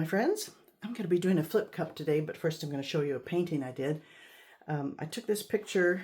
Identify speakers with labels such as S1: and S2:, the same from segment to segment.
S1: friends. I'm going to be doing a flip cup today, but first I'm going to show you a painting I did. I took this picture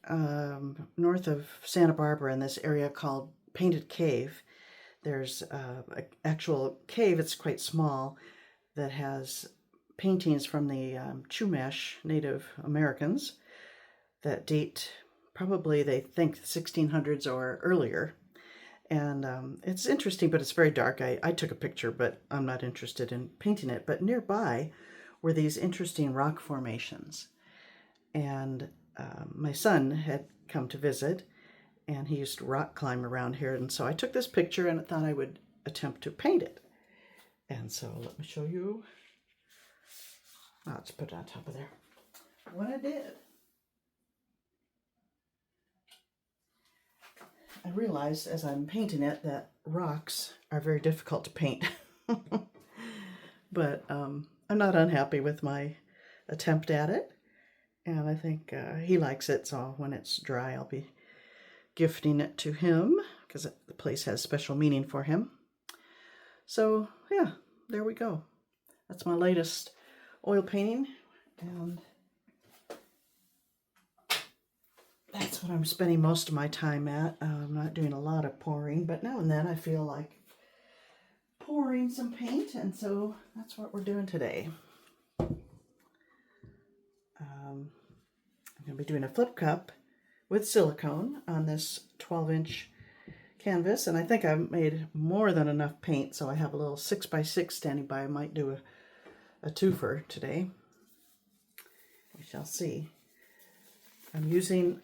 S1: north of Santa Barbara in this area called Painted Cave. There's an actual cave, it's quite small, that has paintings from the Chumash Native Americans that date probably, they think, the 1600s or earlier. And it's interesting, but it's very dark. I took a picture, but I'm not interested in painting it. But nearby were these interesting rock formations. And my son had come to visit, and he used to rock climb around here. And so I took this picture and I thought I would attempt to paint it. And so let me show you. I'll just put it on top of there. What I did. I realized as I'm painting it that rocks are very difficult to paint. But I'm not unhappy with my attempt at it. And I think he likes it, so when it's dry I'll be gifting it to him because the place has special meaning for him. So yeah, there we go. That's my latest oil painting, and that's what I'm spending most of my time at. I'm not doing a lot of pouring, but now and then I feel like pouring some paint, and so that's what we're doing today. I'm going to be doing a flip cup with silicone on this 12-inch canvas, and I think I've made more than enough paint, so I have a little 6x6 standing by. I might do a twofer today. We shall see. I'm using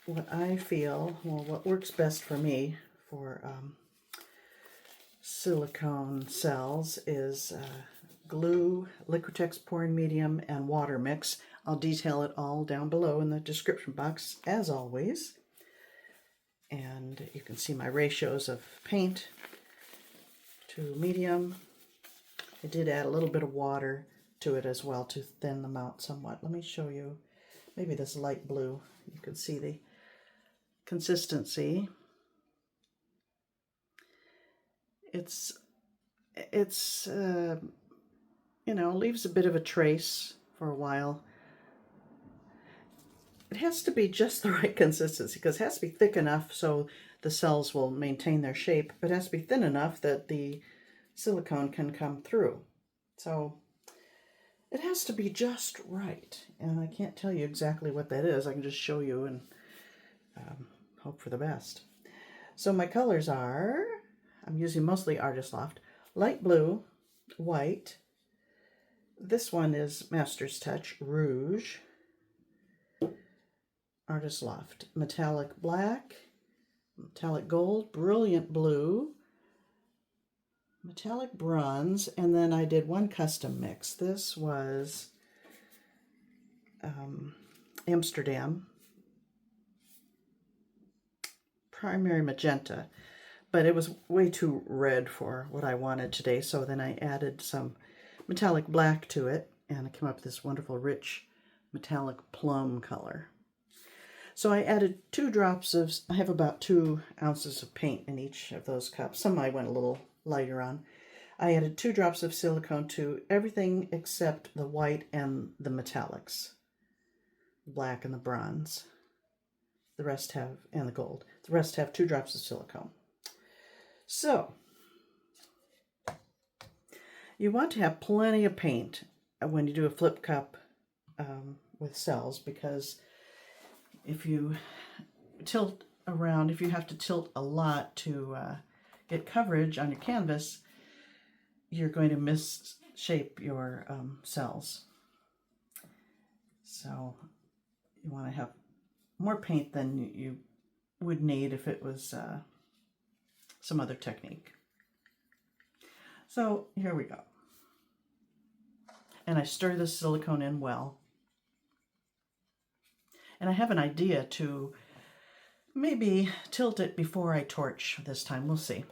S1: what I feel, well, what works best for me for silicone cells is glue, Liquitex Pouring Medium, and water mix. I'll detail it all down below in the description box, as always. And you can see my ratios of paint to medium. I did add a little bit of water to it as well to thin them out somewhat. Let me show you maybe this light blue. You can see the consistency. It's you know, leaves a bit of a trace for a while. It has to be just the right consistency because it has to be thick enough so the cells will maintain their shape, but it has to be thin enough that the silicone can come through. So it has to be just right, and I can't tell you exactly what that is. I can just show you and hope for the best. So my colors are, I'm using mostly Artist Loft, light blue, white. This one is Master's Touch, Rouge. Artist Loft, Metallic Black, Metallic Gold, Brilliant Blue, Metallic Bronze, and then I did one custom mix. This was Amsterdam, Primary Magenta, but it was way too red for what I wanted today, so then I added some Metallic Black to it, and I came up with this wonderful rich metallic plum color. So I added 2 drops of, I have about 2 ounces of paint in each of those cups. Some I went a little lighter on. I added 2 drops of silicone to everything except the white and the metallics, the black and the bronze. The rest have, and the gold. The rest have 2 drops of silicone. So you want to have plenty of paint when you do a flip cup with cells, because if you tilt around, if you have to tilt a lot to get coverage on your canvas, you're going to misshape your cells. So you want to have more paint than you would need if it was some other technique. So here we go. And I stir the silicone in well. And I have an idea to maybe tilt it before I torch this time. We'll see.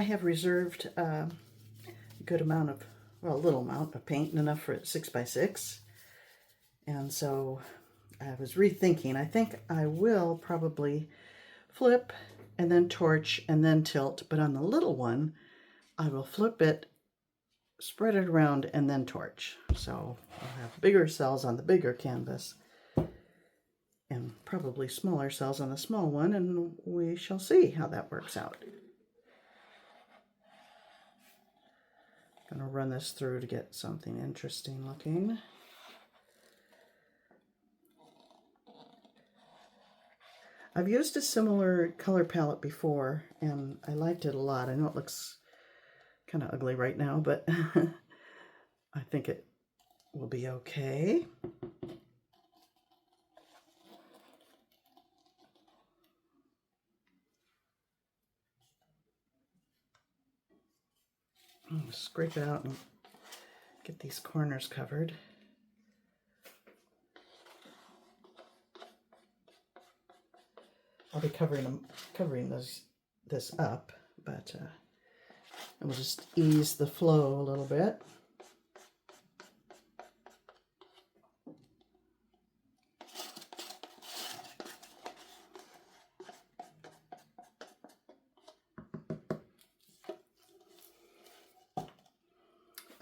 S1: have reserved a good amount of, well, a little amount of paint, enough for 6x6. And so I was rethinking. I think I will probably flip and then torch and then tilt, but on the little one, I will flip it, spread it around, and then torch. So I'll have bigger cells on the bigger canvas and probably smaller cells on the small one, and we shall see how that works out. I'm going to run this through to get something interesting looking. I've used a similar color palette before, and I liked it a lot. I know it looks kind of ugly right now, but I think it will be okay. Scrape it out and get these corners covered. I'll be covering this up, but we'll just ease the flow a little bit.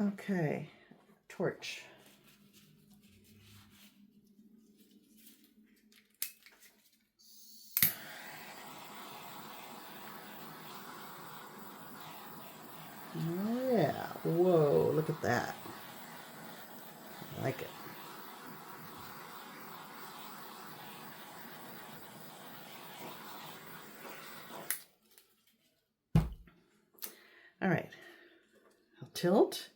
S1: Okay, torch. Oh yeah, whoa, look at that. I like it. All right, I'll tilt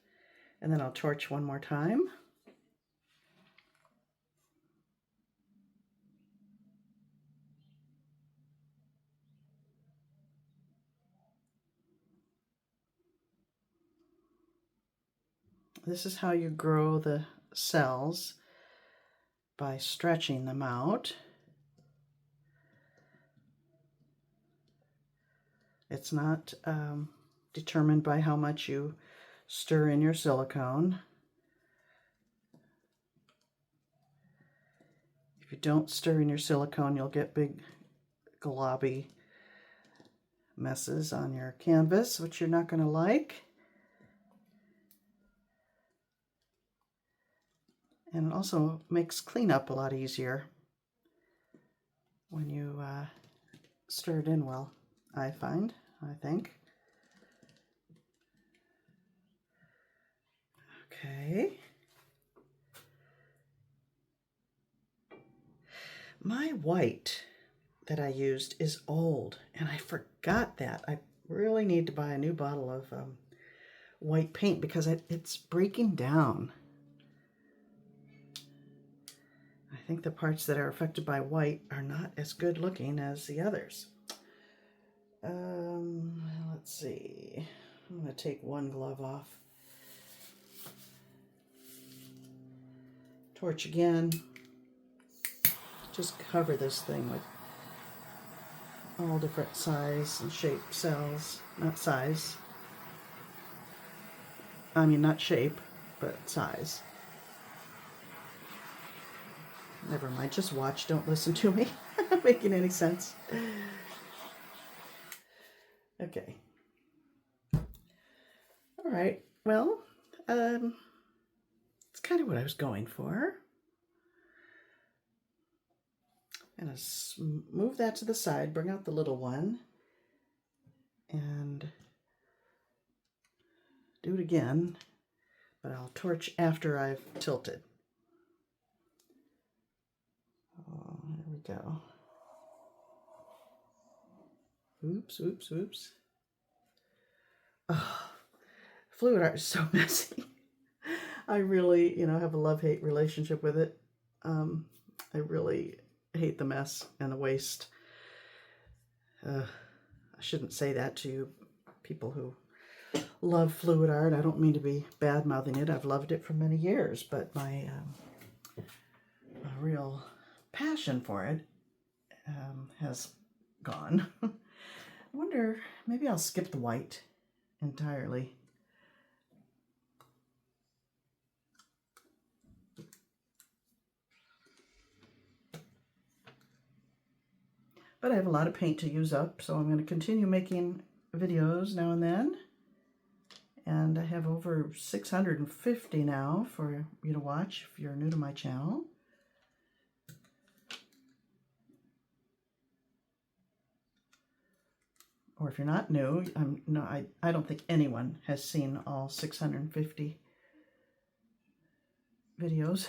S1: and then I'll torch one more time. This is how you grow the cells, by stretching them out. It's not determined by how much you stir in your silicone. If you don't stir in your silicone, you'll get big globby messes on your canvas, which you're not going to like. And it also makes cleanup a lot easier when you stir it in well, I think. Okay. My white that I used is old, and I forgot that. I really need to buy a new bottle of white paint because it's breaking down. I think the parts that are affected by white are not as good looking as the others. Let's see. I'm going to take one glove off. Torch again. Just cover this thing with all different size and shape cells. Not size. I mean, not shape, but size. Never mind, just watch, don't listen to me. Not making any sense. Okay. All right, well, it's kind of what I was going for. I'm going to move that to the side, bring out the little one, and do it again, but I'll torch after I've tilted. Oh, there we go. Oops, oops, oops. Oh, fluid art is so messy. I really, have a love-hate relationship with it. I really hate the mess and the waste. I shouldn't say that to you people who love fluid art. I don't mean to be bad-mouthing it. I've loved it for many years, but my real passion for it has gone. I wonder, maybe I'll skip the white entirely. But I have a lot of paint to use up, so I'm going to continue making videos now and then. And I have over 650 now for you to watch if you're new to my channel. Or if you're not new, I don't think anyone has seen all 650 videos.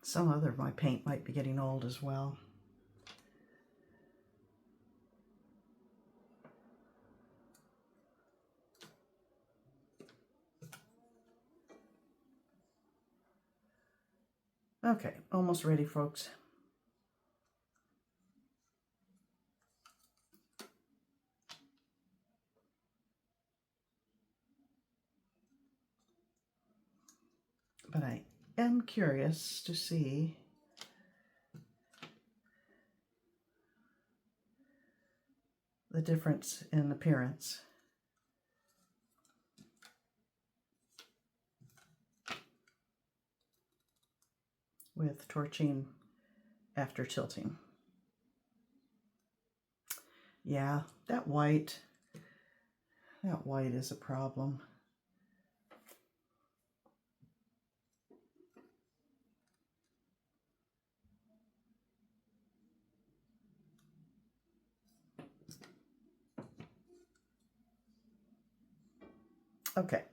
S1: Some other of my paint might be getting old as well. Okay, almost ready, folks. But I am curious to see the difference in appearance. With torching after tilting. Yeah, that white is a problem. Okay.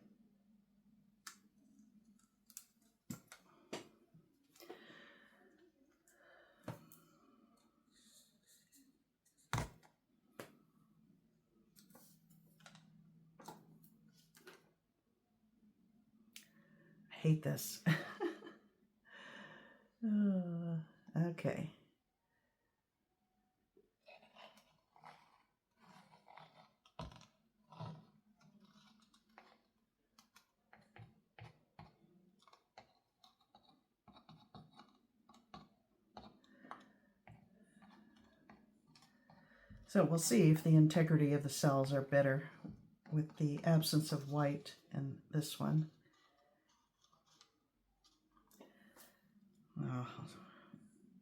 S1: I hate this. Okay. So we'll see if the integrity of the cells are better with the absence of white in this one. Oh,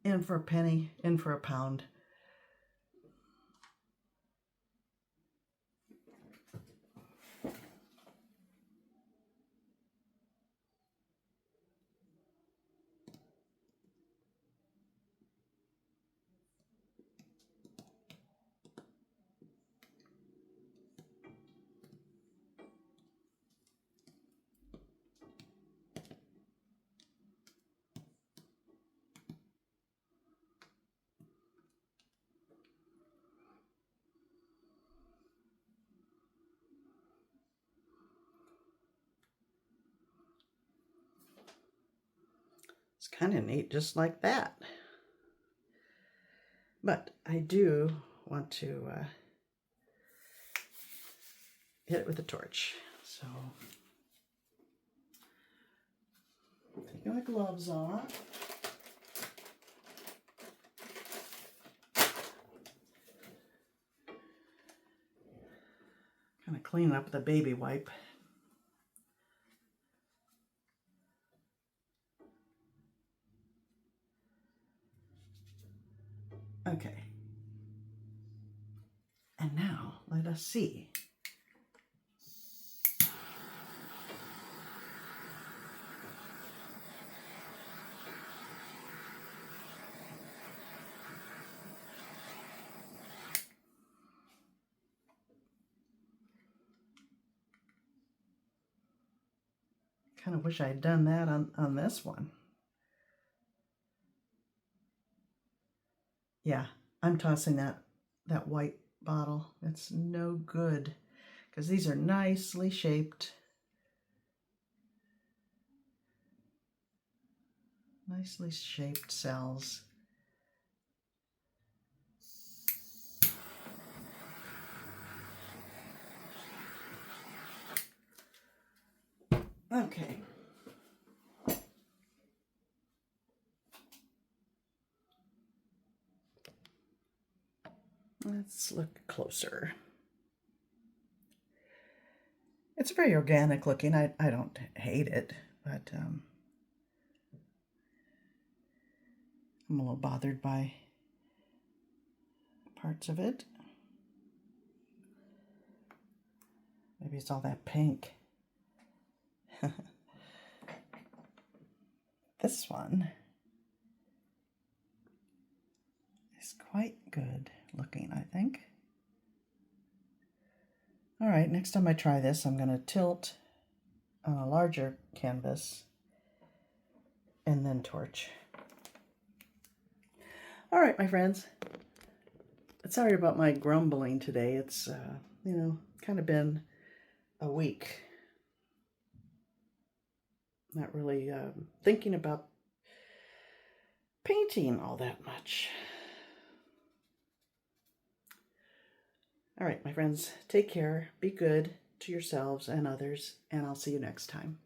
S1: in for a penny, in for a pound. It's kind of neat just like that. But I do want to hit it with a torch. So, taking my gloves off. Kind of cleaning up with a baby wipe. Okay. And now let us see. Kind of wish I had done that on this one. Yeah, I'm tossing that white bottle. It's no good because these are nicely shaped. Nicely shaped cells. Okay. Let's look closer. It's very organic looking. I don't hate it, but I'm a little bothered by parts of it. Maybe it's all that pink. This one is quite good looking, I think. All right, next time I try this, I'm going to tilt on a larger canvas and then torch. All right, my friends. Sorry about my grumbling today. It's, you know, kind of been a week. Not really thinking about painting all that much. All right, my friends, take care, be good to yourselves and others, and I'll see you next time.